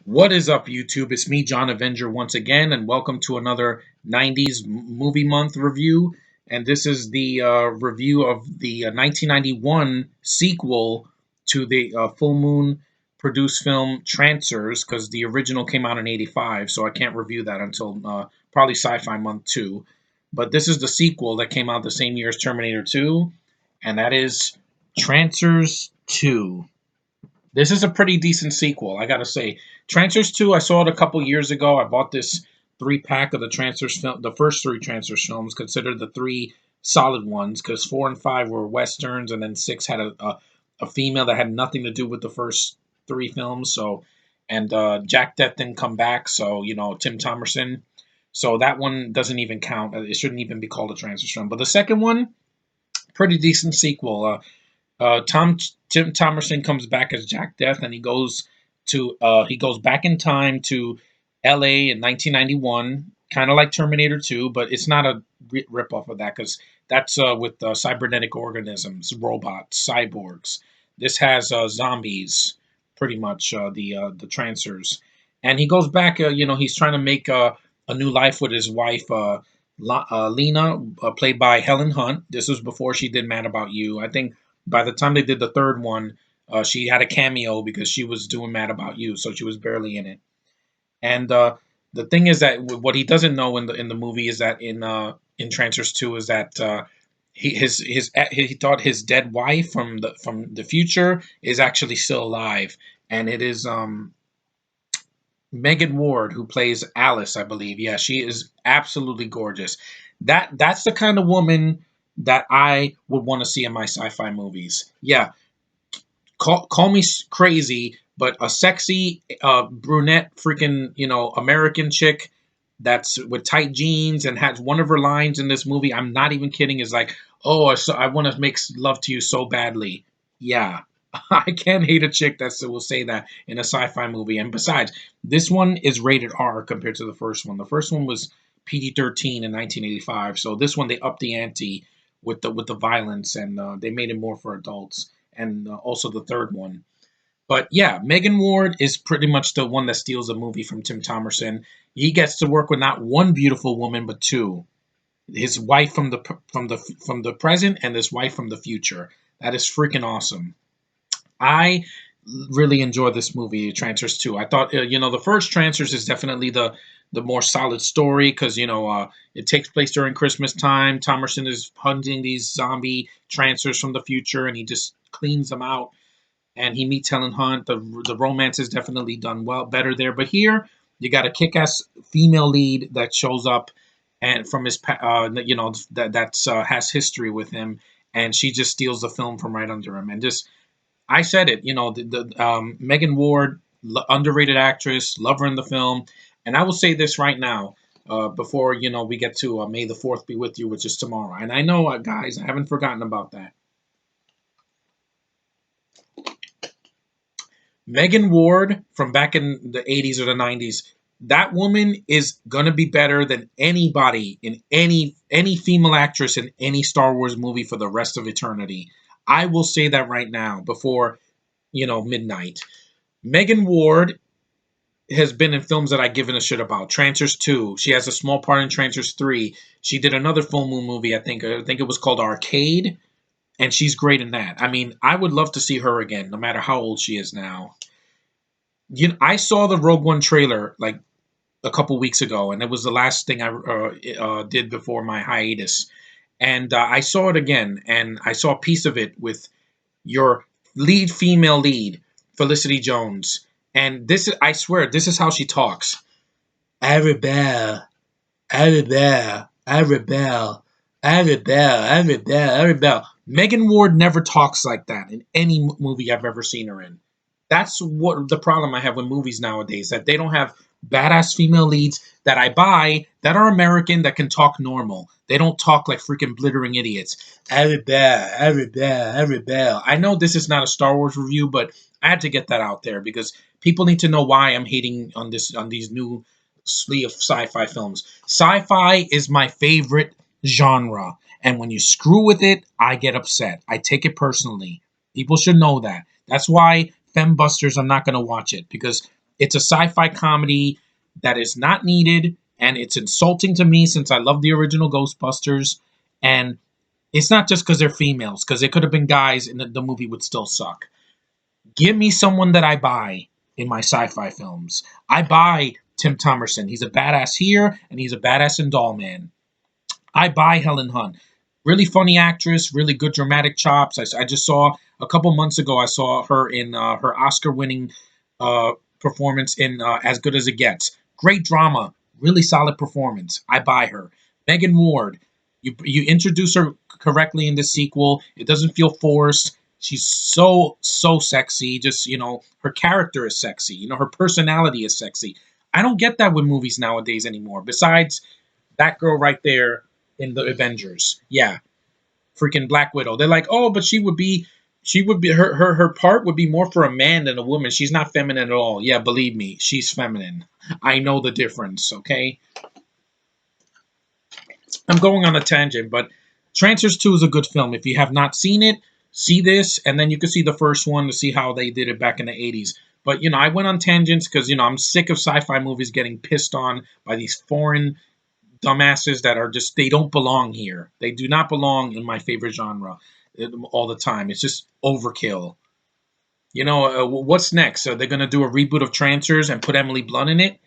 What is up, YouTube? It's me, John Avenger, once again, and welcome to another 90s movie month review. And this is the review of the 1991 sequel to the Full Moon produced film Trancers, because the original came out in '85, so I can't review that until probably Sci Fi Month 2. But this is the sequel that came out the same year as Terminator 2, and that is Trancers 2. This is a pretty decent sequel, I gotta say. Trancers 2, I saw it a couple years ago. I bought this three-pack of the Trancers film, the first three Trancers films, considered the three solid ones, because 4 and 5 were westerns, and then 6 had a female that had nothing to do with the first three films. So, and Jack Death didn't come back, so Tim Thomerson. So that one doesn't even count. It shouldn't even be called a Trancers film. But the second one, pretty decent sequel. Tim Thomerson comes back as Jack Death, and he goes back in time to L.A. in 1991, kind of like Terminator 2, but it's not a ripoff of that because that's with cybernetic organisms, robots, cyborgs. This has zombies, pretty much the Trancers, and he goes back. He's trying to make a new life with his wife. Lena, played by Helen Hunt. This was before she did Mad About You. I think by the time they did the third one, she had a cameo because she was doing Mad About You, so she was barely in it. And the thing is that what he doesn't know in the movie is that in Trancers 2 is that he thought his dead wife from the future is actually still alive, and it is Megan Ward, who plays Alice, I believe. Yeah, she is absolutely gorgeous. That's the kind of woman that I would want to see in my sci-fi movies. Yeah, call me crazy, but a sexy brunette, freaking American chick that's with tight jeans and has one of her lines in this movie. I'm not even kidding. Is like, oh, I want to make love to you so badly. Yeah, I can't hate a chick that will say that in a sci-fi movie. And besides, this one is rated R compared to the first one. The first one was PG-13 in 1985, so this one they upped the ante with the violence, and they made it more for adults. And also the third one. But yeah, Megan Ward is pretty much the one that steals the movie from Tim Thomerson. He gets to work with not one beautiful woman, but two. His wife from the present and his wife from the future. That is freaking awesome. I really enjoy this movie, Trancers 2. I thought, the first Trancers is definitely the more solid story because it takes place during Christmas time. Thomerson is hunting these zombie Trancers from the future, and he just cleans them out. And he meets Helen Hunt. The romance is definitely done well, better there. But here, you got a kick-ass female lead that shows up, and from his, that's has history with him, and she just steals the film from right under him, and just I said it, the Megan Ward, underrated actress, love her in the film, and I will say this right now, before we get to May the Fourth be with you, which is tomorrow, and I know, guys, I haven't forgotten about that. Megan Ward from back in the '80s or the '90s, that woman is gonna be better than anybody in any female actress in any Star Wars movie for the rest of eternity. I will say that right now before midnight. Megan Ward has been in films that I given a shit about. Trancers 2. She has a small part in Trancers 3. She did another full moon movie, I think. I think it was called Arcade, and she's great in that. I mean, I would love to see her again, no matter how old she is now. I saw the Rogue One trailer like a couple weeks ago, and it was the last thing I did before my hiatus. And I saw it again, and I saw a piece of it with your female lead, Felicity Jones. And I swear, this is how she talks. I rebel, I rebel, I rebel, I rebel, I rebel, I rebel. Megan Ward never talks like that in any movie I've ever seen her in. That's what the problem I have with movies nowadays, that they don't have badass female leads that I buy that are American that can talk normal. They don't talk like freaking blithering idiots. I rebel, I rebel, I rebel. I know this is not a Star Wars review, but I had to get that out there because people need to know why I'm hating on these new slew of sci-fi films. Sci-fi is my favorite genre, and when you screw with it, I get upset. I take it personally. People should know that. That's why Fembusters, I'm not going to watch it because It's a sci-fi comedy that is not needed, and it's insulting to me since I love the original Ghostbusters. And it's not just because they're females, because it could have been guys, and the movie would still suck. Give me someone that I buy in my sci-fi films. I buy Tim Thomerson. He's a badass here, and he's a badass in Doll Man. I buy Helen Hunt. Really funny actress, really good dramatic chops. I just saw a couple months ago. I saw her in her Oscar-winning performance in As Good as It Gets. Great drama, really solid performance. I buy her. Megan Ward. You introduce her correctly in the sequel. It doesn't feel forced. She's so sexy. Just her character is sexy. Her personality is sexy. I don't get that with movies nowadays anymore. Besides that girl right there in the Avengers. Yeah, freaking Black Widow. They're like, oh, but she would be her part would be more for a man than a woman. She's not feminine at all. Yeah, believe me, she's feminine. I know the difference. Okay, I'm going on a tangent, but Trancers 2 is a good film. If you have not seen it, see this, and then you can see the first one to see how they did it back in the 80s. But I went on tangents because I'm sick of sci-fi movies getting pissed on by these foreign dumbasses that are just they don't belong here. They do not belong in my favorite genre all the time. It's just overkill. What's next? Are they going to do a reboot of Trancers and put Emily Blunt in it?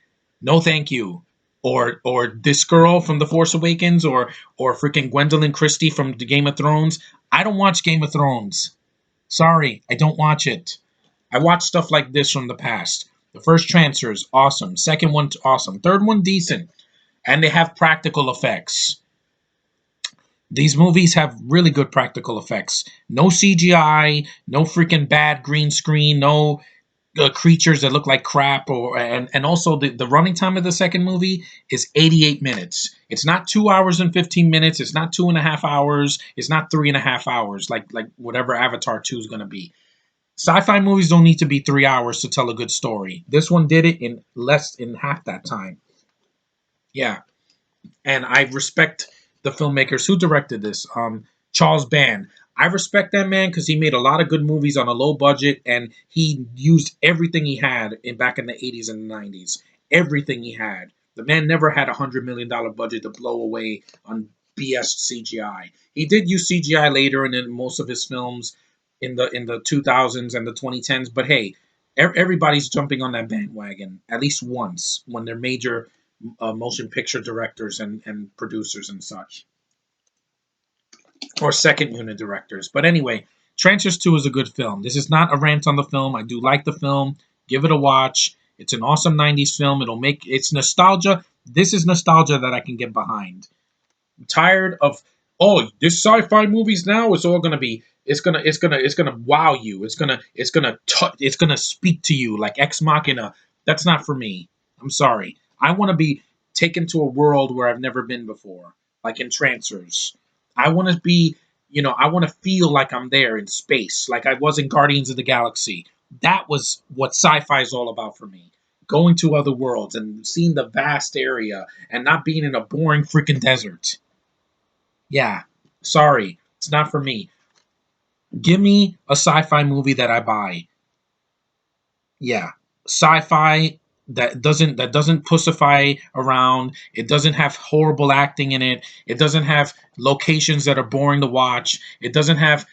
No, thank you. Or this girl from The Force Awakens, or freaking Gwendolyn Christie from the Game of Thrones. I don't watch Game of Thrones. Sorry, I don't watch it. I watch stuff like this from the past. The first Trancers, awesome. Second one, awesome. Third one, decent. And they have practical effects. These movies have really good practical effects. No CGI, no freaking bad green screen, no creatures that look like crap, and also the running time of the second movie is 88 minutes. It's not 2 hours and 15 minutes. It's not 2.5 hours. It's not 3.5 hours like whatever Avatar 2 is going to be. Sci-fi movies don't need to be 3 hours to tell a good story. This one did it in half that time. Yeah. And I respect the filmmakers who directed this. Charles Band. I respect that man because he made a lot of good movies on a low budget, and he used everything he had back in the 80s and the 90s. Everything he had. The man never had $100 million budget to blow away on BS CGI. He did use CGI later and in most of his films in the 2000s and the 2010s, but hey, everybody's jumping on that bandwagon at least once when they're major motion picture directors and producers and such, or second unit directors. But anyway, Trancers 2 is a good film. This is not a rant on the film. I do like the film. Give it a watch. It's an awesome 90s film. It's nostalgia. This is nostalgia that I can get behind. I'm tired of this sci-fi movies now. It's all gonna be. It's gonna wow you. It's gonna speak to you like Ex Machina. That's not for me. I'm sorry. I want to be taken to a world where I've never been before, like in Trancers. I want to be. I want to feel like I'm there in space, like I was in Guardians of the Galaxy. That was what sci-fi is all about for me. Going to other worlds and seeing the vast area and not being in a boring freaking desert. Yeah, sorry, it's not for me. Give me a sci-fi movie that I buy. Yeah, sci-fi that doesn't pussify around. It doesn't have horrible acting in it. It doesn't have locations that are boring to watch. It doesn't have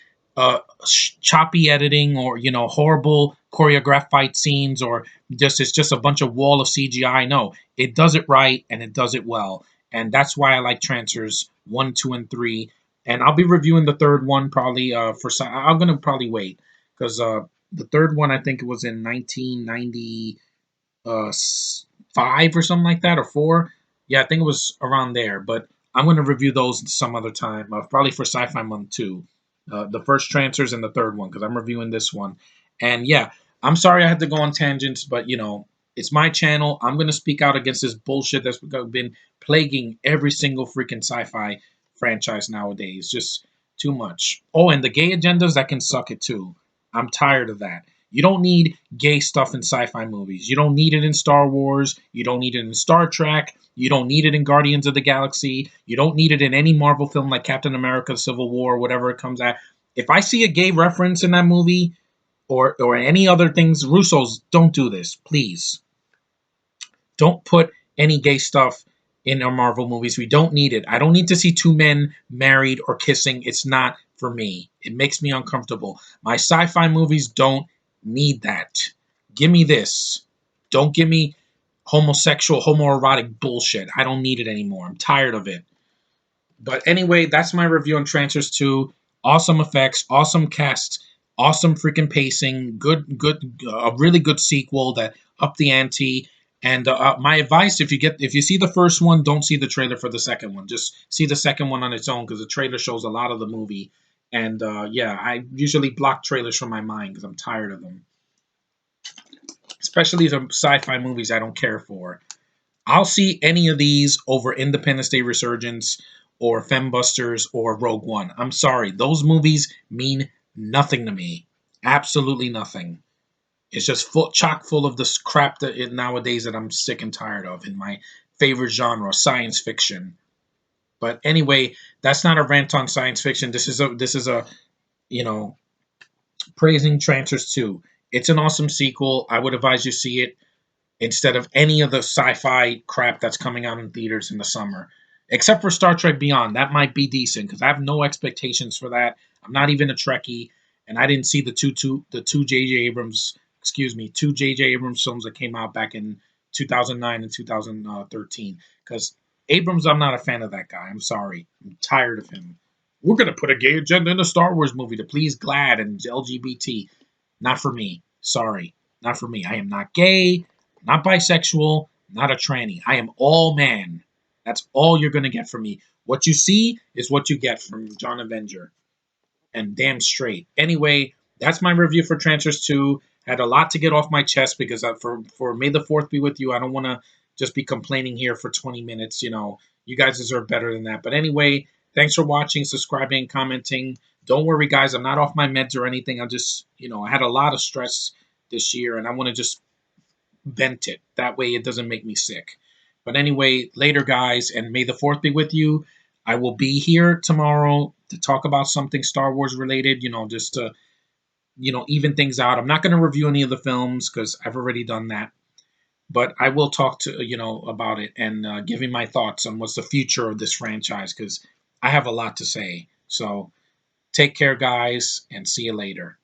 choppy editing or horrible choreographed fight scenes, or it's just a bunch of wall of CGI. No, it does it right and it does it well, and that's why I like Trancers 1, 2, and 3. And I'll be reviewing the third one probably. I'm gonna probably wait because the third one, I think it was in 1995 or something like that, or four. Yeah, I think it was around there. But I'm going to review those some other time, probably for Sci-Fi Month too. The first Trancers and the third one, because I'm reviewing this one. And yeah, I'm sorry I had to go on tangents, but it's my channel. I'm going to speak out against this bullshit that's been plaguing every single freaking sci-fi franchise nowadays. Just too much. Oh, and the gay agendas, that can suck it too. I'm tired of that. You don't need gay stuff in sci-fi movies. You don't need it in Star Wars. You don't need it in Star Trek. You don't need it in Guardians of the Galaxy. You don't need it in any Marvel film like Captain America, Civil War, whatever it comes at. If I see a gay reference in that movie or any other things, Russos, don't do this, please. Don't put any gay stuff in our Marvel movies. We don't need it. I don't need to see two men married or kissing. It's not for me. It makes me uncomfortable. My sci-fi movies don't need that. Give me this. Don't give me homosexual, homoerotic bullshit. I don't need it anymore. I'm tired of it. But anyway, that's my review on Trancers 2. Awesome effects, awesome cast, awesome freaking pacing, a really good sequel that upped the ante. And my advice, if you see the first one, don't see the trailer for the second one. Just see the second one on its own because the trailer shows a lot of the movie. And yeah, I usually block trailers from my mind because I'm tired of them, especially the sci-fi movies I don't care for. I'll see any of these over Independence Day Resurgence or Fembusters or Rogue One. I'm sorry, those movies mean nothing to me. Absolutely nothing. It's just chock full of this crap nowadays that I'm sick and tired of in my favorite genre, science fiction. But anyway, that's not a rant on science fiction. This is a you know praising Trancers 2. It's an awesome sequel. I would advise you see it instead of any of the sci-fi crap that's coming out in theaters in the summer. Except for Star Trek Beyond, that might be decent because I have no expectations for that. I'm not even a Trekkie, and I didn't see the two J.J. Abrams, excuse me, two J.J. Abrams films that came out back in 2009 and 2013. Because Abrams, I'm not a fan of that guy. I'm sorry, I'm tired of him. We're gonna put a gay agenda in a Star Wars movie to please GLAAD and LGBT. Not for me. Sorry, not for me. I am not gay, not bisexual, not a tranny. I am all man. That's all you're going to get from me. What you see is what you get from John Avenger. And damn straight. Anyway, that's my review for Trancers 2. Had a lot to get off my chest because for May the 4th be with you, I don't want to just be complaining here for 20 minutes. You guys deserve better than that. But anyway, thanks for watching, subscribing, commenting. Don't worry, guys. I'm not off my meds or anything. I'm just, I had a lot of stress this year and I want to just vent it. That way it doesn't make me sick. But anyway, later, guys, and may the 4th be with you. I will be here tomorrow to talk about something Star Wars related, just to, even things out. I'm not going to review any of the films because I've already done that. But I will talk to, about it and give you my thoughts on what's the future of this franchise because I have a lot to say. So take care, guys, and see you later.